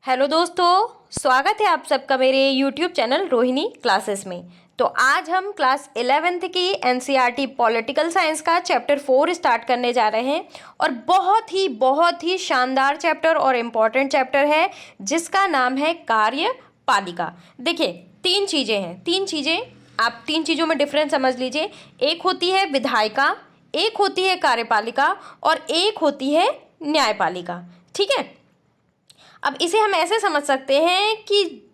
Hello दोस्तों, स्वागत है आप सबका मेरे YouTube चैनल रोहिणी क्लासेस में। तो आज हम क्लास 11th की NCERT पॉलिटिकल साइंस का चैप्टर 4 स्टार्ट करने जा रहे हैं और बहुत ही शानदार चैप्टर और इम्पॉर्टेंट चैप्टर है जिसका नाम है कार्यपालिका। देखिए तीन चीज़ें आप तीन चीज़ों में डिफरेंस समझ लीजिए। एक होती है विधायिका, एक होती है कार्यपालिका और एक होती है न्यायपालिका। ठीक है, अब इसे हम ऐसे समझ सकते हैं कि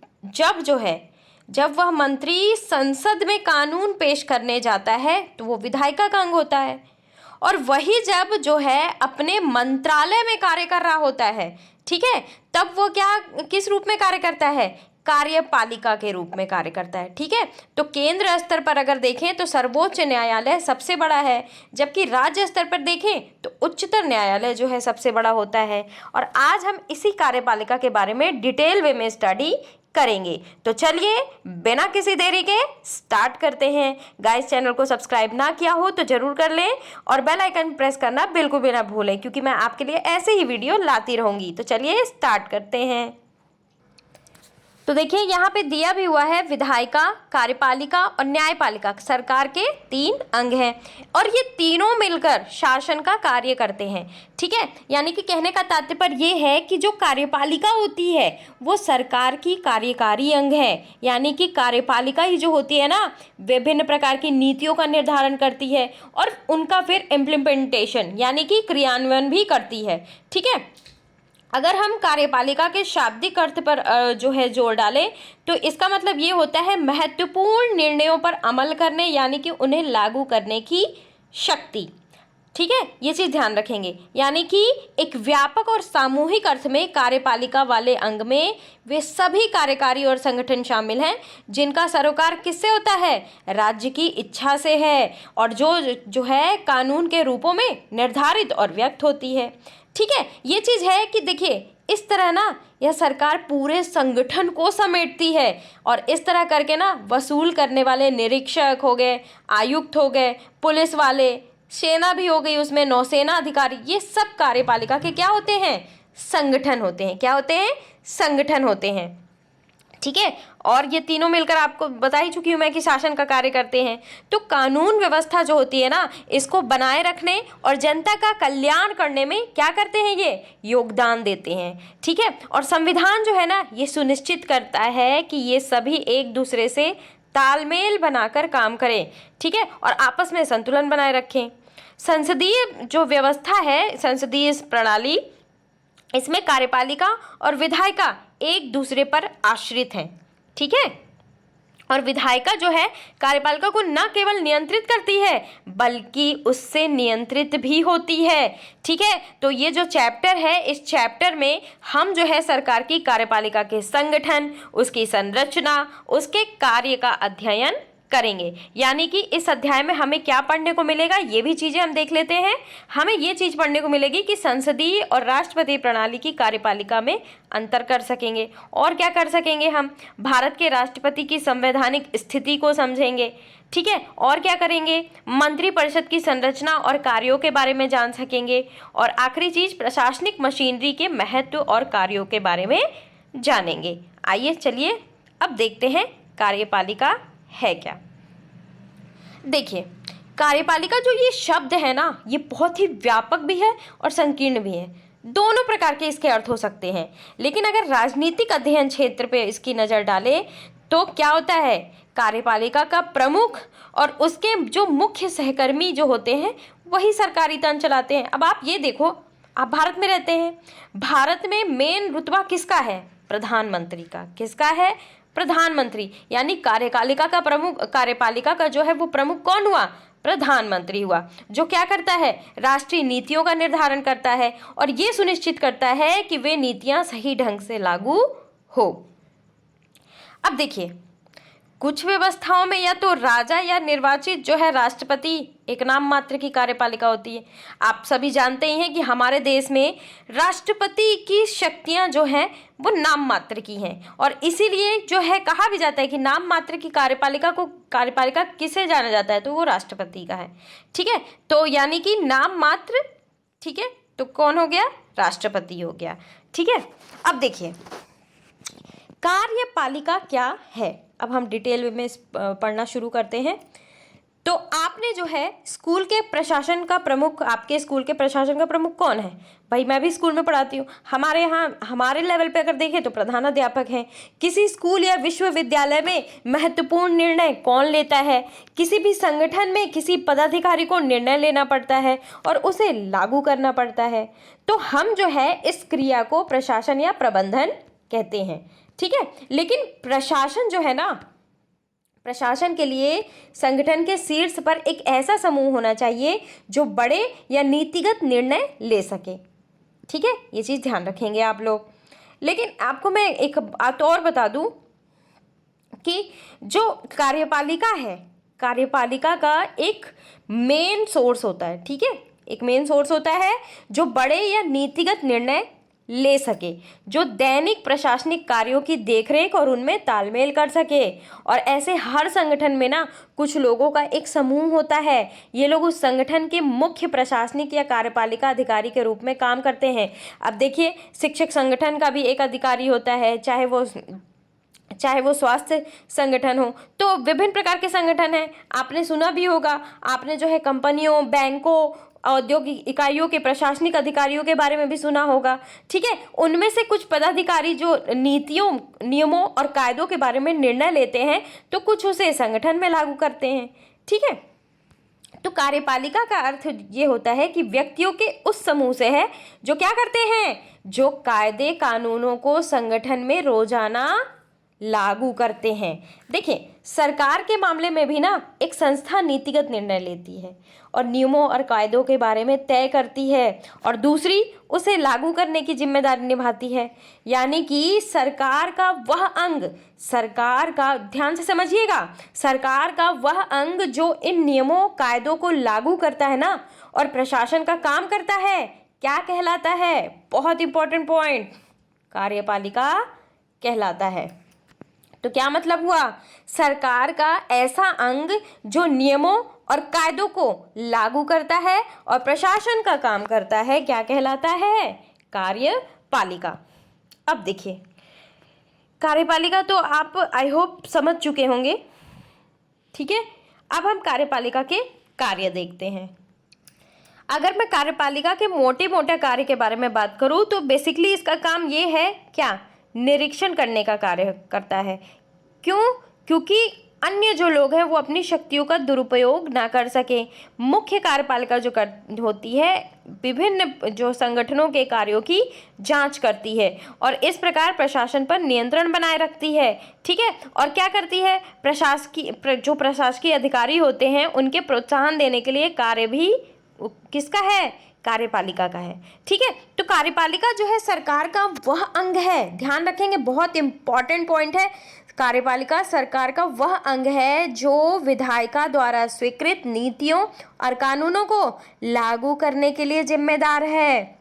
जब वह मंत्री संसद में कानून पेश करने जाता है तो वो विधायिका का अंग होता है, और वही जब अपने मंत्रालय में कार्य कर रहा होता है, ठीक है, तब वो किस रूप में कार्य करता है? कार्यपालिका के रूप में कार्य करता है। ठीक है, तो केंद्र स्तर पर अगर देखें तो सर्वोच्च न्यायालय सबसे बड़ा है, जबकि राज्य स्तर पर देखें तो उच्चतर न्यायालय सबसे बड़ा होता है। और आज हम इसी कार्यपालिका के बारे में डिटेल वे में स्टडी करेंगे। तो चलिए बिना किसी देरी के स्टार्ट करते हैं। गाइस, चैनल को सब्सक्राइब ना किया हो तो जरूर कर लें और बेल आइकन प्रेस करना बिल्कुल भी ना भूलें, क्योंकि मैं आपके लिए ऐसे ही वीडियो लाती रहूंगी। तो चलिए स्टार्ट करते हैं। तो देखिए यहाँ पे दिया भी हुआ है विधायिका, कार्यपालिका और न्यायपालिका सरकार के तीन अंग हैं और ये तीनों मिलकर शासन का कार्य करते हैं। ठीक है, यानी कि कहने का तात्पर्य ये है कि जो कार्यपालिका होती है वो सरकार की कार्यकारी अंग है, यानी कि कार्यपालिका ही जो होती है ना, विभिन्न प्रकार की नीतियों का निर्धारण करती है और उनका फिर इम्प्लीमेंटेशन यानी कि क्रियान्वयन भी करती है। ठीक है, अगर हम कार्यपालिका के शाब्दिक अर्थ पर जोर डालें तो इसका मतलब ये होता है महत्वपूर्ण निर्णयों पर अमल करने यानी कि उन्हें लागू करने की शक्ति। ठीक है, ये चीज़ ध्यान रखेंगे। यानी कि एक व्यापक और सामूहिक अर्थ में कार्यपालिका वाले अंग में वे सभी कार्यकारी और संगठन शामिल हैं जिनका सरोकार किससे होता है? राज्य की इच्छा से है, और जो है कानून के रूपों में निर्धारित और व्यक्त होती है। ठीक है, ये चीज़ है कि देखिए इस तरह ना यह सरकार पूरे संगठन को समेटती है और इस तरह करके ना वसूल करने वाले निरीक्षक हो गए, आयुक्त हो गए, पुलिस वाले, सेना भी हो गई, उसमें नौसेना अधिकारी, ये सब कार्यपालिका के क्या होते हैं? संगठन होते हैं। क्या होते हैं? संगठन होते हैं। ठीक है, और ये तीनों मिलकर आपको बता ही चुकी हूँ मैं कि शासन का कार्य करते हैं। तो कानून व्यवस्था जो होती है ना, इसको बनाए रखने और जनता का कल्याण करने में क्या करते हैं? ये योगदान देते हैं। ठीक है, और संविधान जो है ना, ये सुनिश्चित करता है कि ये सभी एक दूसरे से तालमेल बनाकर काम करें। ठीक है, और आपस में संतुलन बनाए रखें। संसदीय जो व्यवस्था है, संसदीय प्रणाली, इसमें कार्यपालिका और विधायिका एक दूसरे पर आश्रित हैं। ठीक है, और विधायिका जो है कार्यपालिका को न केवल नियंत्रित करती है बल्कि उससे नियंत्रित भी होती है। ठीक है, तो ये जो चैप्टर है, इस चैप्टर में हम सरकार की कार्यपालिका के संगठन, उसकी संरचना, उसके कार्य का अध्ययन करेंगे। यानी कि इस अध्याय में हमें क्या पढ़ने को मिलेगा, ये भी चीज़ें हम देख लेते हैं। हमें ये चीज़ पढ़ने को मिलेगी कि संसदीय और राष्ट्रपति प्रणाली की कार्यपालिका में अंतर कर सकेंगे। और क्या कर सकेंगे? हम भारत के राष्ट्रपति की संवैधानिक स्थिति को समझेंगे। ठीक है, और क्या करेंगे? मंत्रिपरिषद की संरचना और कार्यों के बारे में जान सकेंगे। और आखिरी चीज़, प्रशासनिक मशीनरी के महत्व और कार्यों के बारे में जानेंगे। आइए चलिए अब देखते हैं कार्यपालिका है क्या। देखिए, कार्यपालिका जो ये शब्द है ना, ये बहुत ही व्यापक भी है और संकीर्ण भी है। दोनों प्रकार के इसके अर्थ हो सकते हैं, लेकिन अगर राजनीतिक अध्ययन क्षेत्र पे इसकी नज़र डाले तो क्या होता है? कार्यपालिका का प्रमुख और उसके जो मुख्य सहकर्मी जो होते हैं वही सरकारी तंत्र चलाते हैं। अब आप ये देखो, आप भारत में रहते हैं, भारत में मेन रुतबा किसका है? प्रधानमंत्री का। किसका है? प्रधानमंत्री। यानी कार्यपालिका का प्रमुख, कार्यपालिका का जो है वो प्रमुख कौन हुआ? प्रधानमंत्री हुआ, जो क्या करता है? राष्ट्रीय नीतियों का निर्धारण करता है और ये सुनिश्चित करता है कि वे नीतियां सही ढंग से लागू हो। अब देखिए, कुछ व्यवस्थाओं में या तो राजा या निर्वाचित राष्ट्रपति एक नाम मात्र की कार्यपालिका होती है। आप सभी जानते ही हैं कि हमारे देश में राष्ट्रपति की शक्तियां वो नाम मात्र की हैं और इसीलिए कहा भी जाता है कि नाम मात्र की कार्यपालिका किसे जाना जाता है? तो वो राष्ट्रपति का है। ठीक है, तो यानी कि नाम मात्र। ठीक है, तो कौन हो गया? राष्ट्रपति हो गया। ठीक है, अब देखिए कार्यपालिका क्या है? अब हम डिटेल में पढ़ना शुरू करते हैं। तो आपने जो है स्कूल के प्रशासन का प्रमुख, आपके स्कूल के प्रशासन का प्रमुख कौन है? भाई मैं भी स्कूल में पढ़ाती हूँ, हमारे यहाँ हमारे लेवल पे अगर देखें तो प्रधानाध्यापक हैं। किसी स्कूल या विश्वविद्यालय में महत्वपूर्ण निर्णय कौन लेता है? किसी भी संगठन में किसी पदाधिकारी को निर्णय लेना पड़ता है और उसे लागू करना पड़ता है। तो हम जो है इस क्रिया को प्रशासन या प्रबंधन कहते हैं, ठीक है। लेकिन प्रशासन जो है ना, प्रशासन के लिए संगठन के शीर्ष पर एक ऐसा समूह होना चाहिए जो बड़े या नीतिगत निर्णय ले सके, ठीक है। ये चीज़ ध्यान रखेंगे आप लोग। लेकिन आपको मैं एक बात और बता दूं कि जो कार्यपालिका है, कार्यपालिका का एक मेन सोर्स होता है, ठीक है। एक मेन सोर्स होता है जो बड़े या नीतिगत निर्णय ले सके, जो दैनिक प्रशासनिक कार्यों की देखरेख और उनमें तालमेल कर सके। और ऐसे हर संगठन में ना कुछ लोगों का एक समूह होता है। ये लोग उस संगठन के मुख्य प्रशासनिक या कार्यपालिका अधिकारी के रूप में काम करते हैं। अब देखिए, शिक्षक संगठन का भी एक अधिकारी होता है, चाहे वो स्वास्थ्य संगठन हो। तो विभिन्न प्रकार के संगठन हैं, आपने सुना भी होगा। आपने जो है कंपनियों, बैंकों, औद्योगिक इकाइयों के प्रशासनिक अधिकारियों के बारे में भी सुना होगा, ठीक है। उनमें से कुछ पदाधिकारी जो नीतियों, नियमों और कायदों के बारे में निर्णय लेते हैं, तो कुछ उसे संगठन में लागू करते हैं, ठीक है। तो कार्यपालिका का अर्थ ये होता है कि व्यक्तियों के उस समूह से है जो क्या करते हैं, जो कायदे कानूनों को संगठन में रोजाना लागू करते हैं। देखिए, सरकार के मामले में भी ना एक संस्था नीतिगत निर्णय लेती है और नियमों और कायदों के बारे में तय करती है, और दूसरी उसे लागू करने की जिम्मेदारी निभाती है। यानी कि सरकार का वह अंग, सरकार का, ध्यान से समझिएगा, सरकार का वह अंग जो इन नियमों कायदों को लागू करता है ना और प्रशासन का काम करता है, क्या कहलाता है? बहुत इंपॉर्टेंट पॉइंट, कार्यपालिका कहलाता है। तो क्या मतलब हुआ? सरकार का ऐसा अंग जो नियमों और कायदों को लागू करता है और प्रशासन का काम करता है, क्या कहलाता है? कार्यपालिका। अब देखिए, कार्यपालिका तो आप आई होप समझ चुके होंगे, ठीक है। अब हम कार्यपालिका के कार्य देखते हैं। अगर मैं कार्यपालिका के मोटे मोटे कार्य के बारे में बात करूं तो बेसिकली इसका काम ये है, क्या? निरीक्षण करने का कार्य करता है। क्यों? क्योंकि अन्य जो लोग हैं वो अपनी शक्तियों का दुरुपयोग ना कर सके। मुख्य कार्यपालिका जो होती है, विभिन्न जो संगठनों के कार्यों की जांच करती है और इस प्रकार प्रशासन पर नियंत्रण बनाए रखती है, ठीक है। और क्या करती है? जो प्रशासकीय अधिकारी होते हैं उनके प्रोत्साहन देने के लिए कार्य भी किसका है? कार्यपालिका का है, ठीक है। तो कार्यपालिका जो है सरकार का वह अंग है, ध्यान रखेंगे, बहुत इंपॉर्टेंट पॉइंट है। कार्यपालिका सरकार का वह अंग है जो विधायिका द्वारा स्वीकृत नीतियों और कानूनों को लागू करने के लिए जिम्मेदार है।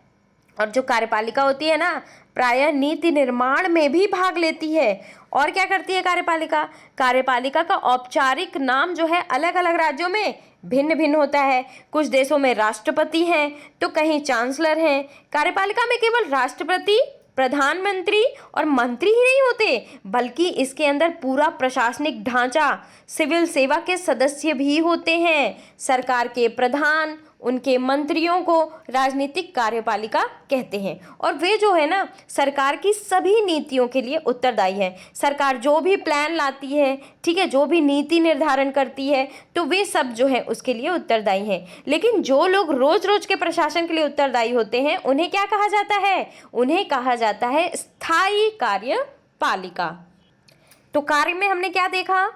और जो कार्यपालिका होती है ना, प्रायः नीति निर्माण में भी भाग लेती है। और क्या करती है कार्यपालिका? कार्यपालिका का औपचारिक नाम जो है अलग अलग राज्यों में भिन्न भिन्न होता है। कुछ देशों में राष्ट्रपति हैं तो कहीं चांसलर हैं। कार्यपालिका में केवल राष्ट्रपति, प्रधानमंत्री और मंत्री ही नहीं होते, बल्कि इसके अंदर पूरा प्रशासनिक ढांचा, सिविल सेवा के सदस्य भी होते हैं। सरकार के प्रधान, उनके मंत्रियों को राजनीतिक कार्यपालिका कहते हैं। और वे जो है ना सरकार की सभी नीतियों के लिए उत्तरदायी है। सरकार जो भी प्लान लाती है, ठीक है, जो भी नीति निर्धारण करती है, तो वे सब जो है उसके लिए उत्तरदायी हैं। लेकिन जो लोग रोज रोज के प्रशासन के लिए उत्तरदायी होते हैं उन्हें क्या कहा जाता है? उन्हें कहा जाता है स्थायी कार्यपालिका। तो कार्य में हमने क्या देखा?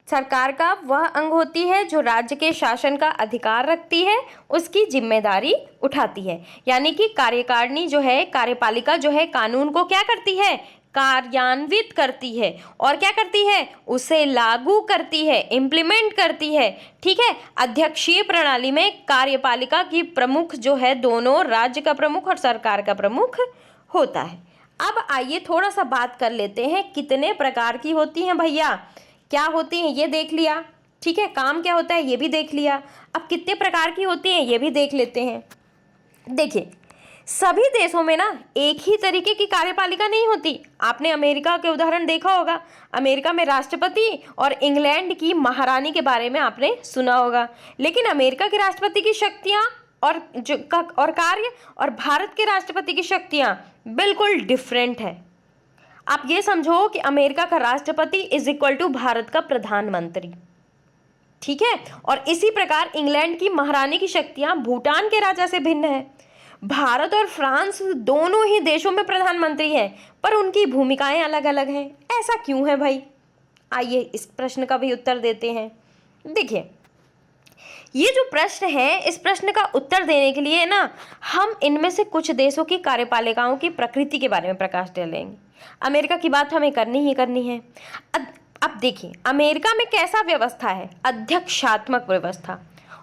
सरकार का वह अंग होती है जो राज्य के शासन का अधिकार रखती है, उसकी जिम्मेदारी उठाती है। यानी कि कार्यकारिणी जो है, कार्यपालिका जो है, कानून को क्या करती है? कार्यान्वित करती है। और क्या करती है? उसे लागू करती है, इम्प्लीमेंट करती है, ठीक है। अध्यक्षीय प्रणाली में कार्यपालिका की प्रमुख जो है दोनों राज्य का प्रमुख और सरकार का प्रमुख होता है। अब आइए थोड़ा सा बात कर लेते हैं कितने प्रकार की होती हैं भैया। क्या होती हैं ये देख लिया, ठीक है, काम क्या होता है ये भी देख लिया। अब कितने प्रकार की होती हैं ये भी देख लेते हैं। देखिए, सभी देशों में ना एक ही तरीके की कार्यपालिका नहीं होती। आपने अमेरिका के उदाहरण देखा होगा, अमेरिका में राष्ट्रपति और इंग्लैंड की महारानी के बारे में आपने सुना होगा। लेकिन अमेरिका के राष्ट्रपति की शक्तियाँ और कार्य और भारत के राष्ट्रपति की शक्तियाँ बिल्कुल डिफरेंट है। आप ये समझो कि अमेरिका का राष्ट्रपति इज इक्वल टू भारत का प्रधानमंत्री, ठीक है। और इसी प्रकार इंग्लैंड की महारानी की शक्तियां भूटान के राजा से भिन्न है। भारत और फ्रांस दोनों ही देशों में प्रधानमंत्री हैं, पर उनकी भूमिकाएं अलग अलग हैं। ऐसा क्यों है भाई? आइए इस प्रश्न का भी उत्तर देते हैं। देखिए, ये जो प्रश्न है, इस प्रश्न का उत्तर देने के लिए ना हम इनमें से कुछ देशों की कार्यपालिकाओं की प्रकृति के बारे में प्रकाश डालेंगे। अमेरिका की बात हमें करनी ही करनी है। अब देखिए, अमेरिका में कैसा व्यवस्था है? अध्यक्षात्मक व्यवस्था।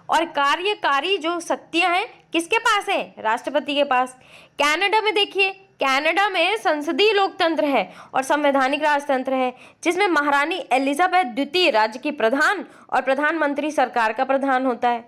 और कार्यकारी जो शक्तियां हैं किसके पास है? राष्ट्रपति के पास। कनाडा में देखिए, कनाडा में संसदीय लोकतंत्र है और संवैधानिक राजतंत्र है, जिसमें महारानी एलिजाबेथ द्वितीय राज्य की प्रधान और प्रधानमंत्री सरकार का प्रधान होता है,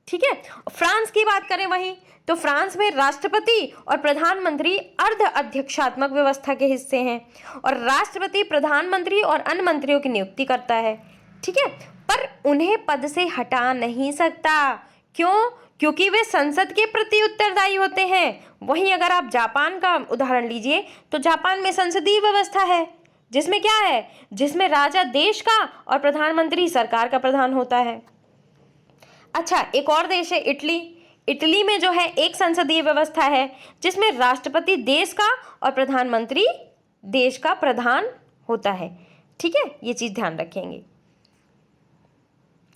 ठीक है। फ्रांस की बात करें वहीं, तो फ्रांस में राष्ट्रपति और प्रधानमंत्री अर्ध अध्यक्षात्मक व्यवस्था के हिस्से हैं और राष्ट्रपति प्रधानमंत्री और अन्य मंत्रियों की नियुक्ति करता है, ठीक है। पर उन्हें पद से हटा नहीं सकता। क्यों? क्योंकि वे संसद के प्रति उत्तरदायी होते हैं। वहीं अगर आप जापान का उदाहरण लीजिए, तो जापान में संसदीय व्यवस्था है, जिसमें क्या है? जिसमें राजा देश का और प्रधानमंत्री सरकार का प्रधान होता है। अच्छा, एक और देश है इटली। इटली में जो है एक संसदीय व्यवस्था है, जिसमें राष्ट्रपति देश का और प्रधानमंत्री देश का प्रधान होता है, ठीक है। ये चीज ध्यान रखेंगे।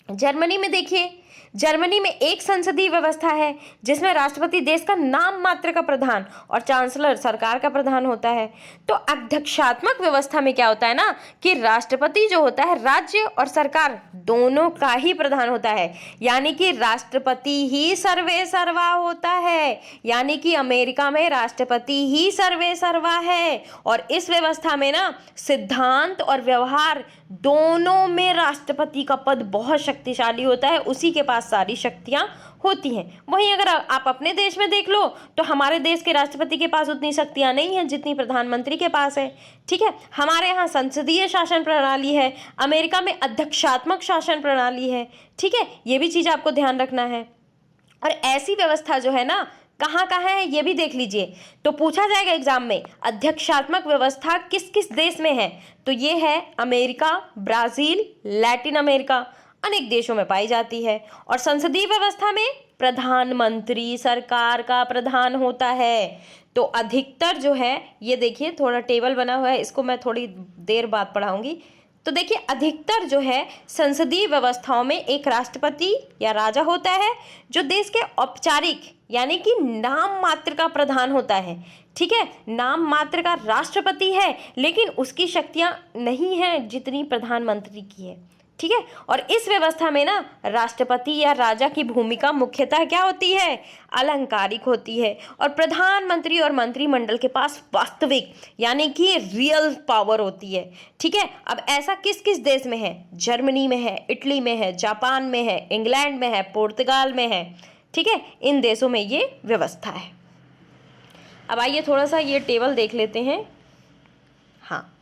जर्मनी में देखिए, जर्मनी में एक संसदीय व्यवस्था है, जिसमें राष्ट्रपति देश का नाम मात्र का प्रधान और चांसलर सरकार का प्रधान होता है। तो अध्यक्षात्मक व्यवस्था में क्या होता है ना, कि राष्ट्रपति जो होता है राज्य और सरकार दोनों का ही प्रधान होता है, यानी कि राष्ट्रपति ही सर्वे सर्वा होता है। यानी कि अमेरिका में राष्ट्रपति ही सर्वे सर्वा है। और इस व्यवस्था में ना सिद्धांत और व्यवहार दोनों में राष्ट्रपति का पद बहुत शक्तिशाली होता है, उसी के पास सारी शक्तियां होती हैं। वहीं अगर आप अपने देश में देख लो, तो हमारे देश के राष्ट्रपति के पास उतनी शक्तियां नहीं हैं जितनी प्रधानमंत्री के पास है, ठीक है। हमारे यहाँ संसदीय शासन प्रणाली है, अमेरिका में अध्यक्षात्मक शासन प्रणाली है, ठीक है। ये भी चीज आपको ध्यान रखना है। और ऐसी व्यवस्था जो है ना कहाँ कहाँ है ये भी देख लीजिए। तो पूछा जाएगा एग्जाम में, अध्यक्षात्मक व्यवस्था किस किस देश में है? तो ये है अमेरिका, ब्राजील, लैटिन अमेरिका, अनेक देशों में पाई जाती है। और संसदीय व्यवस्था में प्रधानमंत्री सरकार का प्रधान होता है। तो अधिकतर जो है, ये देखिए थोड़ा टेबल बना हुआ है, इसको मैं थोड़ी देर बाद पढ़ाऊंगी। तो देखिए, अधिकतर जो है संसदीय व्यवस्थाओं में एक राष्ट्रपति या राजा होता है, जो देश के औपचारिक यानी कि नाम मात्र का प्रधान होता है, ठीक है। नाम मात्र का राष्ट्रपति है, लेकिन उसकी शक्तियां नहीं हैं जितनी प्रधानमंत्री की है, ठीक है। और इस व्यवस्था में ना राष्ट्रपति या राजा की भूमिका मुख्यतः क्या होती है? अलंकारिक होती है। और प्रधानमंत्री और मंत्रिमंडल के पास वास्तविक यानी कि रियल पावर होती है, ठीक है। अब ऐसा किस किस देश में है? जर्मनी में है, इटली में है, जापान में है, इंग्लैंड में है, पुर्तगाल में है, ठीक है। इन देशों में ये व्यवस्था है। अब आइए थोड़ा सा ये टेबल देख लेते हैं। हाँ,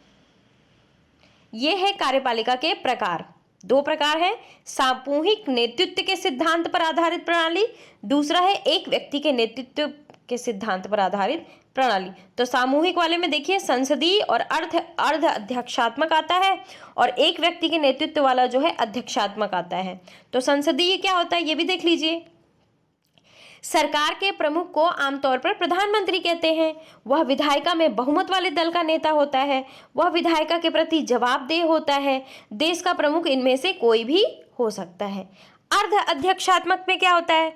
ये है कार्यपालिका के प्रकार। दो प्रकार है, सामूहिक नेतृत्व के सिद्धांत पर आधारित प्रणाली, दूसरा है एक व्यक्ति के नेतृत्व के सिद्धांत पर आधारित प्रणाली। तो सामूहिक वाले में देखिए संसदीय और अर्ध अध्यक्षात्मक आता है, और एक व्यक्ति के नेतृत्व वाला जो है अध्यक्षात्मक आता है। तो संसदीय क्या होता है ये भी देख लीजिए। सरकार के प्रमुख को आमतौर पर प्रधानमंत्री कहते हैं। वह विधायिका में बहुमत वाले दल का नेता होता है। वह विधायिका के प्रति जवाबदेह होता है। देश का प्रमुख इनमें से कोई भी हो सकता है। अर्ध अध्यक्षात्मक में क्या होता है?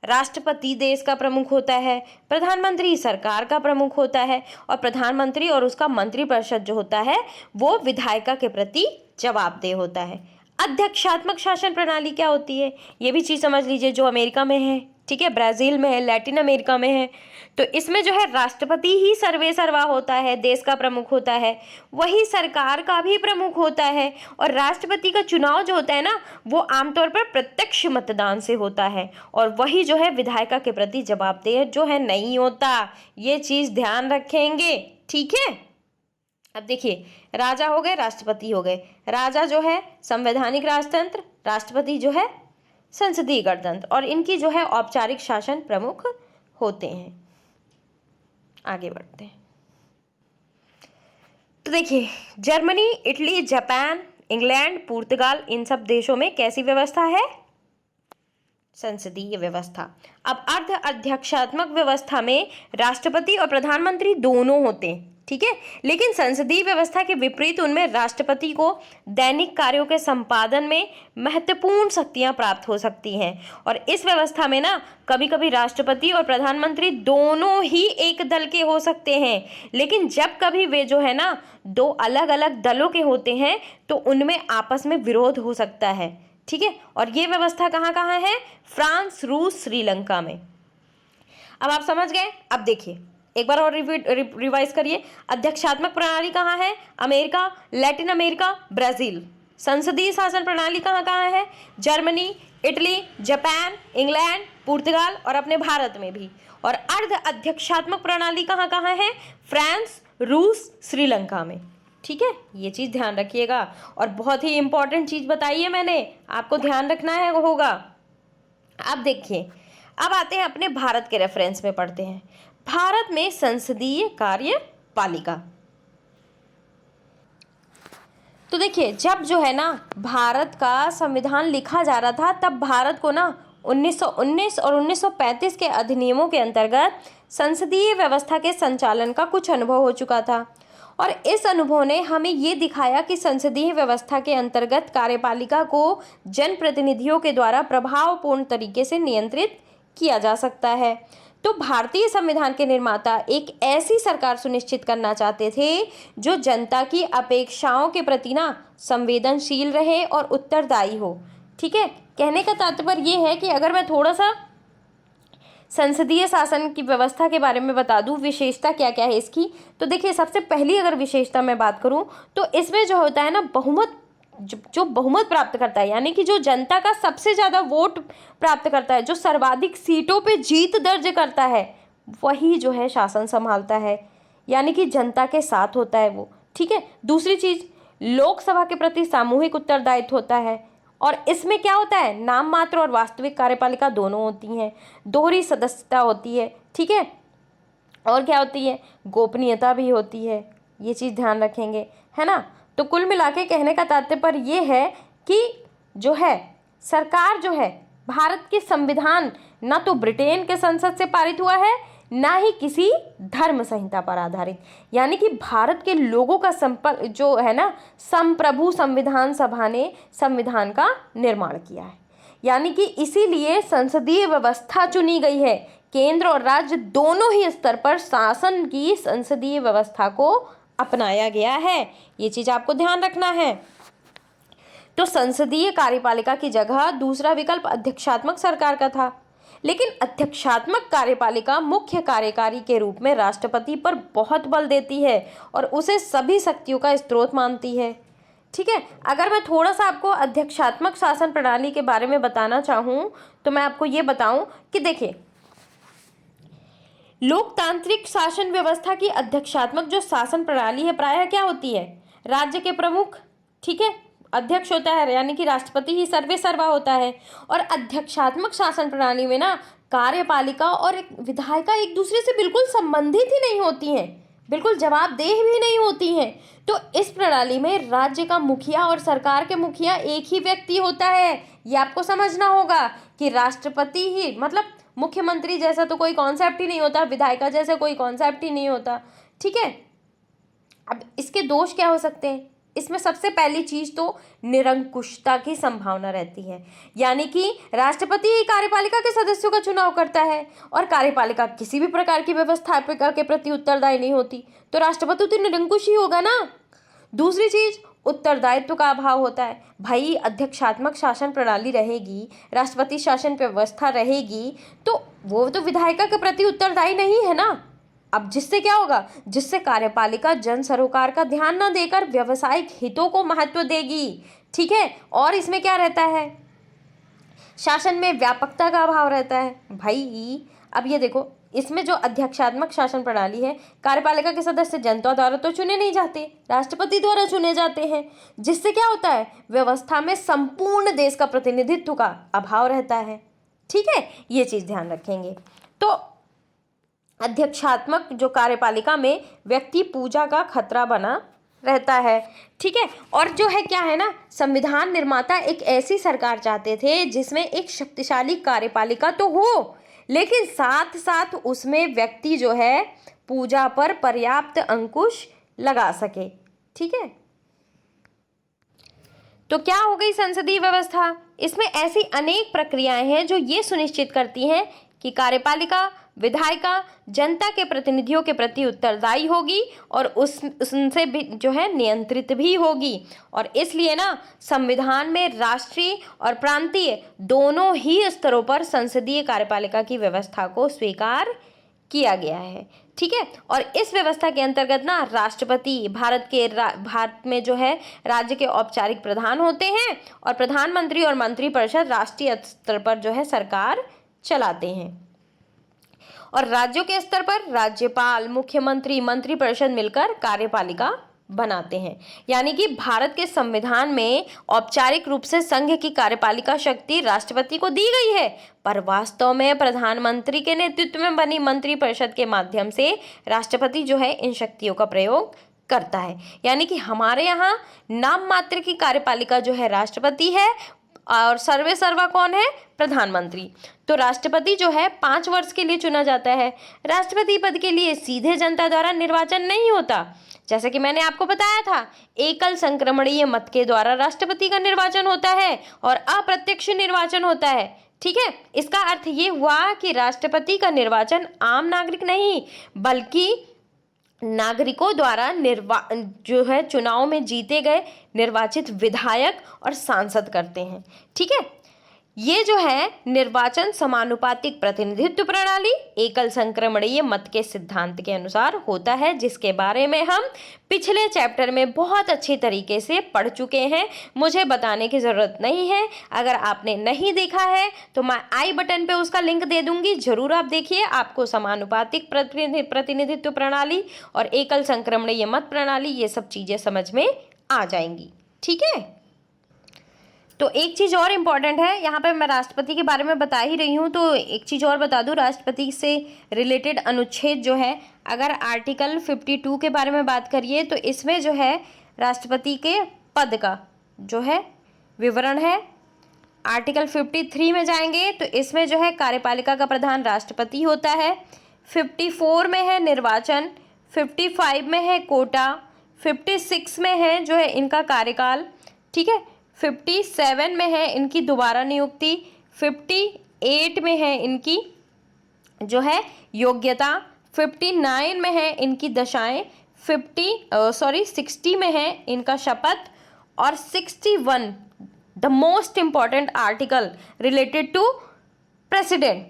राष्ट्रपति देश का प्रमुख होता है, प्रधानमंत्री सरकार का प्रमुख होता है, और प्रधानमंत्री और उसका मंत्रिपरिषद जो होता है वो विधायिका के प्रति जवाबदेह होता है। अध्यक्षात्मक शासन प्रणाली क्या होती है ये भी चीज समझ लीजिए, जो अमेरिका में है, ठीक है, ब्राज़ील में है, लैटिन अमेरिका में है। तो इसमें जो है राष्ट्रपति ही सर्वे सर्वा होता है, देश का प्रमुख होता है, वही सरकार का भी प्रमुख होता है। और राष्ट्रपति का चुनाव जो होता है ना, वो आमतौर पर प्रत्यक्ष मतदान से होता है, और वही जो है विधायिका के प्रति जवाबदेह जो है नहीं होता। ये चीज़ ध्यान रखेंगे, ठीक है। अब देखिए, राजा हो गए, राष्ट्रपति हो गए। राजा जो है संवैधानिक राजतंत्र, राष्ट्रपति जो है संसदीय गणतंत्र, और इनकी जो है औपचारिक शासन प्रमुख होते हैं। आगे बढ़ते हैं। तो देखिए, जर्मनी, इटली, जापान, इंग्लैंड, पुर्तगाल, इन सब देशों में कैसी व्यवस्था है? संसदीय व्यवस्था। अब अर्ध अध्यक्षात्मक व्यवस्था में राष्ट्रपति और प्रधानमंत्री दोनों होते हैं, ठीक है। लेकिन संसदीय व्यवस्था के विपरीत उनमें राष्ट्रपति को दैनिक कार्यों के संपादन में महत्वपूर्ण शक्तियां प्राप्त हो सकती हैं। और इस व्यवस्था में ना कभी कभी राष्ट्रपति और प्रधानमंत्री दोनों ही एक दल के हो सकते हैं, लेकिन जब कभी वे जो है ना दो अलग अलग दलों के होते हैं तो उनमें आपस में विरोध हो सकता है, ठीक है। और ये व्यवस्था कहाँ कहाँ है? फ्रांस, रूस, श्रीलंका में। अब आप समझ गए। अब देखिए, एक बार और रिवाइज करिए। अध्यक्षात्मक प्रणाली कहाँ है? America, Latin America, Brazil. संसदीय शासन प्रणाली कहाँ कहाँ है? जर्मनी, इटली, जापान, इंग्लैंड, पुर्तगाल और अपने भारत में भी। और अर्ध अध्यक्षात्मक प्रणाली कहाँ कहाँ है? फ्रांस, रूस, श्रीलंका में, ठीक है। ये चीज़ ध्यान रखिएगा। और बहुत ही इंपॉर्टेंट चीज़ बताई है मैंने, आपको ध्यान रखना है होगा। अब देखिए, अब आते हैं अपने भारत के रेफरेंस में पढ़ते हैं। भारत में संसदीय कार्यपालिका। तो देखिए, जब जो है ना भारत का संविधान लिखा जा रहा था, तब भारत को ना 1919 और 1935 के अधिनियमों के अंतर्गत संसदीय व्यवस्था के संचालन का कुछ अनुभव हो चुका था। और इस अनुभव ने हमें ये दिखाया कि संसदीय व्यवस्था के अंतर्गत कार्यपालिका को जनप्रतिनिधियों के द्वारा प्रभावपूर्ण तरीके से नियंत्रित किया जा सकता है। तो भारतीय संविधान के निर्माता एक ऐसी सरकार सुनिश्चित करना चाहते थे जो जनता की अपेक्षाओं के प्रति ना संवेदनशील रहे और उत्तरदायी हो, ठीक है। कहने का तात्पर्य ये है कि अगर मैं थोड़ा सा संसदीय शासन की व्यवस्था के बारे में बता दूं, विशेषता क्या क्या है इसकी, तो देखिए, सबसे पहली अगर विशेषता मैं बात करूं तो इसमें जो होता है ना बहुमत, जो बहुमत प्राप्त करता है, यानी कि जो जनता का सबसे ज़्यादा वोट प्राप्त करता है, जो सर्वाधिक सीटों पे जीत दर्ज करता है, वही जो है शासन संभालता है, यानी कि जनता के साथ होता है वो, ठीक है। दूसरी चीज़, लोकसभा के प्रति सामूहिक उत्तरदायित्व होता है। और इसमें क्या होता है? नाम मात्र और वास्तविक कार्यपालिका दोनों होती हैं। दोहरी सदस्यता होती है, ठीक है। और क्या होती है? गोपनीयता भी होती है। ये चीज़ ध्यान रखेंगे, है ना। तो कुल मिला के कहने का तात्पर्य ये है कि जो है सरकार जो है, भारत के संविधान ना तो ब्रिटेन के संसद से पारित हुआ है, ना ही किसी धर्म संहिता पर आधारित, यानी कि भारत के लोगों का संपर्क जो है ना, संप्रभु संविधान सभा ने संविधान का निर्माण किया है। यानी कि इसीलिए संसदीय व्यवस्था चुनी गई है। केंद्र और राज्य दोनों ही स्तर पर शासन की संसदीय व्यवस्था को अपनाया गया है। ये चीज़ आपको ध्यान रखना है। तो संसदीय कार्यपालिका की जगह दूसरा विकल्प अध्यक्षात्मक सरकार का था, लेकिन अध्यक्षात्मक कार्यपालिका मुख्य कार्यकारी के रूप में राष्ट्रपति पर बहुत बल देती है और उसे सभी शक्तियों का स्रोत मानती है, ठीक है। अगर मैं थोड़ा सा आपको अध्यक्षात्मक शासन प्रणाली के बारे में बताना चाहूँ तो मैं आपको ये बताऊं कि देखिए, लोकतांत्रिक शासन व्यवस्था की अध्यक्षात्मक जो शासन प्रणाली है प्रायः क्या होती है? राज्य के प्रमुख, ठीक है, अध्यक्ष होता है, यानी कि राष्ट्रपति ही सर्वे सर्वा होता है। और अध्यक्षात्मक शासन प्रणाली में ना कार्यपालिका और एक विधायिका एक दूसरे से बिल्कुल संबंधित ही नहीं होती हैं, बिल्कुल जवाबदेह भी नहीं होती हैं। तो इस प्रणाली में राज्य का मुखिया और सरकार के मुखिया एक ही व्यक्ति होता है। ये आपको समझना होगा कि राष्ट्रपति ही, मतलब मुख्यमंत्री जैसा तो कोई कॉन्सेप्ट ही नहीं होता, विधायिका जैसा कोई कॉन्सेप्ट ही नहीं होता, ठीक है। अब इसके दोष क्या हो सकते हैं? इसमें सबसे पहली चीज तो निरंकुशता की संभावना रहती है, यानी कि राष्ट्रपति ही कार्यपालिका के सदस्यों का चुनाव करता है और कार्यपालिका किसी भी प्रकार की व्यवस्थापिका के प्रति उत्तरदायी नहीं होती, तो राष्ट्रपति तो निरंकुश ही होगा ना। दूसरी चीज, उत्तरदायित्व का अभाव होता है। भाई अध्यक्षात्मक शासन प्रणाली रहेगी, राष्ट्रपति शासन व्यवस्था रहेगी, तो वो तो विधायिका के प्रति उत्तरदायी नहीं है ना। अब जिससे क्या होगा, जिससे कार्यपालिका जन सरोकार का ध्यान न देकर व्यावसायिक हितों को महत्व देगी। ठीक है, और इसमें क्या रहता है, शासन में व्यापकता का अभाव रहता है। भाई अब ये देखो, इसमें जो अध्यक्षात्मक शासन प्रणाली है, कार्यपालिका के सदस्य जनता द्वारा तो चुने नहीं जाते, राष्ट्रपति द्वारा चुने जाते हैं, जिससे क्या होता है, व्यवस्था में संपूर्ण देश का प्रतिनिधित्व का अभाव रहता है। ठीक है, ये चीज ध्यान रखेंगे। तो अध्यक्षात्मक जो कार्यपालिका में व्यक्ति पूजा का खतरा बना रहता है। ठीक है, और जो है क्या है ना, संविधान निर्माता एक ऐसी सरकार चाहते थे जिसमें एक शक्तिशाली कार्यपालिका तो हो, लेकिन साथ साथ उसमें व्यक्ति जो है पूजा पर पर्याप्त अंकुश लगा सके। ठीक है, तो क्या हो गई संसदीय व्यवस्था, इसमें ऐसी अनेक प्रक्रियाएं हैं जो ये सुनिश्चित करती हैं कि कार्यपालिका विधायिका जनता के प्रतिनिधियों के प्रति उत्तरदायी होगी और उनसे भी जो है नियंत्रित भी होगी। और इसलिए ना संविधान में राष्ट्रीय और प्रांतीय दोनों ही स्तरों पर संसदीय कार्यपालिका की व्यवस्था को स्वीकार किया गया है। ठीक है, और इस व्यवस्था के अंतर्गत ना राष्ट्रपति भारत में जो है राज्य के औपचारिक प्रधान होते हैं और प्रधानमंत्री और मंत्रिपरिषद राष्ट्रीय स्तर पर जो है सरकार चलाते हैं। और राज्यों के स्तर पर राज्यपाल, मुख्यमंत्री, मंत्रिपरिषद मिलकर कार्यपालिका बनाते हैं। यानी कि भारत के संविधान में औपचारिक रूप से संघ की कार्यपालिका शक्ति राष्ट्रपति को दी गई है, पर वास्तव में प्रधानमंत्री के नेतृत्व में बनी मंत्रिपरिषद के माध्यम से राष्ट्रपति जो है इन शक्तियों का प्रयोग करता है। यानी कि हमारे यहाँ नाम मात्र की कार्यपालिका जो है राष्ट्रपति है और सर्वे सर्वा कौन है, प्रधानमंत्री। तो राष्ट्रपति जो है 5 वर्ष के लिए चुना जाता है। राष्ट्रपति पद के लिए सीधे जनता द्वारा निर्वाचन नहीं होता, जैसे कि मैंने आपको बताया था, एकल संक्रमणीय मत के द्वारा राष्ट्रपति का निर्वाचन होता है और अप्रत्यक्ष निर्वाचन होता है। ठीक है, इसका अर्थ ये हुआ कि राष्ट्रपति का निर्वाचन आम नागरिक नहीं बल्कि नागरिकों द्वारा जो है चुनाव में जीते गए निर्वाचित विधायक और सांसद करते हैं। ठीक है, ये जो है निर्वाचन समानुपातिक प्रतिनिधित्व प्रणाली एकल संक्रमणीय मत के सिद्धांत के अनुसार होता है, जिसके बारे में हम पिछले चैप्टर में बहुत अच्छी तरीके से पढ़ चुके हैं। मुझे बताने की ज़रूरत नहीं है। अगर आपने नहीं देखा है तो मैं आई बटन पे उसका लिंक दे दूंगी, जरूर आप देखिए। आपको समानुपातिक प्रतिनिधित्व प्रणाली और एकल संक्रमणीय मत प्रणाली ये सब चीज़ें समझ में आ जाएंगी। ठीक है, तो एक चीज़ और इम्पॉर्टेंट है, यहाँ पे मैं राष्ट्रपति के बारे में बता ही रही हूँ तो एक चीज़ और बता दूँ, राष्ट्रपति से रिलेटेड अनुच्छेद जो है, अगर आर्टिकल 52 के बारे में बात करिए तो इसमें जो है राष्ट्रपति के पद का जो है विवरण है। आर्टिकल 53 में जाएंगे तो इसमें जो है कार्यपालिका का प्रधान राष्ट्रपति होता है। 54 में है निर्वाचन, 55 में है कोटा, 56 में है जो है इनका कार्यकाल। ठीक है, 57 में है इनकी दोबारा नियुक्ति, 58 में है इनकी जो है योग्यता, 59 में है इनकी दशाएं, 60 में है इनका शपथ और 61 the most important article related to president,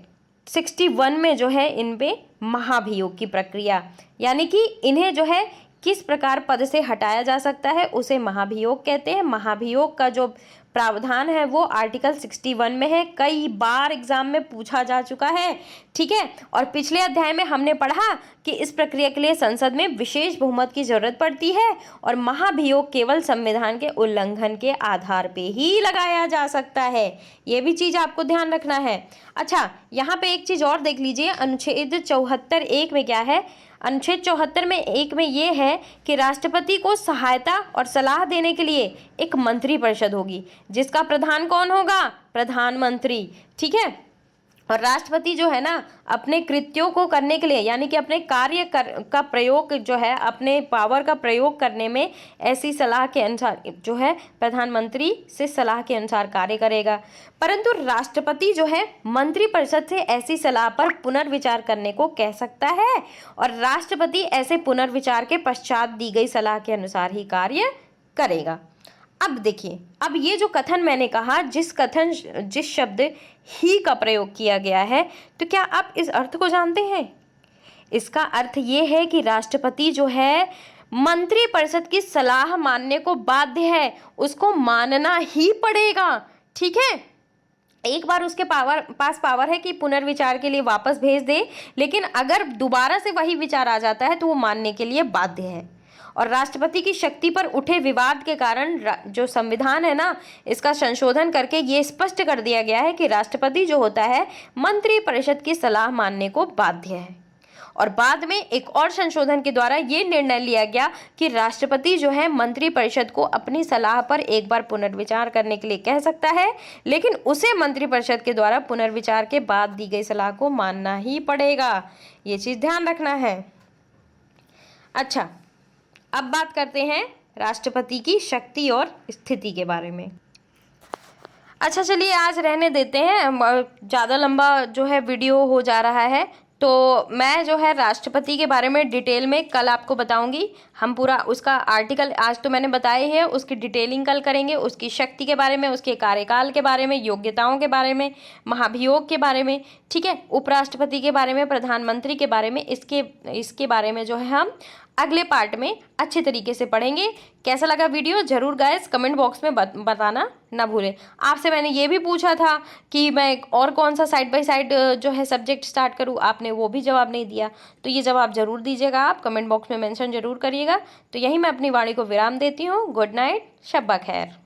61 में जो है इन पे महाभियोग की प्रक्रिया, यानी कि इन्हें जो है किस प्रकार पद से हटाया जा सकता है उसे महाभियोग कहते हैं। महाभियोग का जो प्रावधान है वो आर्टिकल 61 में है, कई बार एग्जाम में पूछा जा चुका है। ठीक है, और पिछले अध्याय में हमने पढ़ा कि इस प्रक्रिया के लिए संसद में विशेष बहुमत की जरूरत पड़ती है और महाभियोग केवल संविधान के उल्लंघन के आधार पे ही लगाया जा सकता है। ये भी चीज़ आपको ध्यान रखना है। अच्छा, यहाँ पे एक चीज़ और देख लीजिए, अनुच्छेद 74(1) में क्या है। अनुच्छेद 74 में 1 में ये है कि राष्ट्रपति को सहायता और सलाह देने के लिए एक मंत्रिपरिषद होगी, जिसका प्रधान कौन होगा, प्रधानमंत्री। ठीक है, और राष्ट्रपति जो है ना अपने कृत्यों को करने के लिए, यानी कि अपने कार्य का प्रयोग जो है, अपने पावर का प्रयोग करने में ऐसी सलाह के अनुसार जो है प्रधानमंत्री से सलाह के अनुसार कार्य करेगा। परंतु राष्ट्रपति जो है मंत्रिपरिषद से ऐसी सलाह पर पुनर्विचार करने को कह सकता है और राष्ट्रपति ऐसे पुनर्विचार के पश्चात दी गई सलाह के अनुसार ही कार्य करेगा। अब देखिए, अब ये जो कथन मैंने कहा, जिस शब्द ही का प्रयोग किया गया है, तो क्या आप इस अर्थ को जानते हैं? इसका अर्थ ये है कि राष्ट्रपति जो है मंत्रिपरिषद की सलाह मानने को बाध्य है, उसको मानना ही पड़ेगा। ठीक है, एक बार उसके पास पावर है कि पुनर्विचार के लिए वापस भेज दे, लेकिन अगर दोबारा से वही विचार आ जाता है तो वो मानने के लिए बाध्य है। और राष्ट्रपति की शक्ति पर उठे विवाद के कारण जो संविधान है ना, इसका संशोधन करके ये स्पष्ट कर दिया गया है कि राष्ट्रपति जो होता है मंत्रिपरिषद की सलाह मानने को बाध्य है। और बाद में एक और संशोधन के द्वारा ये निर्णय लिया गया कि राष्ट्रपति जो है मंत्रिपरिषद को अपनी सलाह पर एक बार पुनर्विचार करने के लिए कह सकता है, लेकिन उसे मंत्रिपरिषद के द्वारा पुनर्विचार के बाद दी गई सलाह को मानना ही पड़ेगा। ये चीज़ ध्यान रखना है। अच्छा, अब बात करते हैं राष्ट्रपति की शक्ति और स्थिति के बारे में। अच्छा चलिए, आज रहने देते हैं, ज़्यादा लंबा जो है वीडियो हो जा रहा है, तो मैं जो है राष्ट्रपति के बारे में डिटेल में कल आपको बताऊंगी। हम पूरा उसका आर्टिकल आज तो मैंने बताए हैं, उसकी डिटेलिंग कल करेंगे, उसकी शक्ति के बारे में, उसके कार्यकाल के बारे में, योग्यताओं के बारे में, महाभियोग के बारे में, ठीक है, उपराष्ट्रपति के बारे में, प्रधानमंत्री के बारे में, इसके बारे में जो है हम अगले पार्ट में अच्छे तरीके से पढ़ेंगे। कैसा लगा वीडियो जरूर गाइस कमेंट बॉक्स में बताना ना भूलें। आपसे मैंने ये भी पूछा था कि मैं और कौन सा साइड बाय साइड जो है सब्जेक्ट स्टार्ट करूँ, आपने वो भी जवाब नहीं दिया, तो ये जवाब जरूर दीजिएगा, आप कमेंट बॉक्स में मेंशन जरूर करिएगा। तो यहीं मैं अपनी वाणी को विराम देती हूँ। गुड नाइट, शब्बा खैर।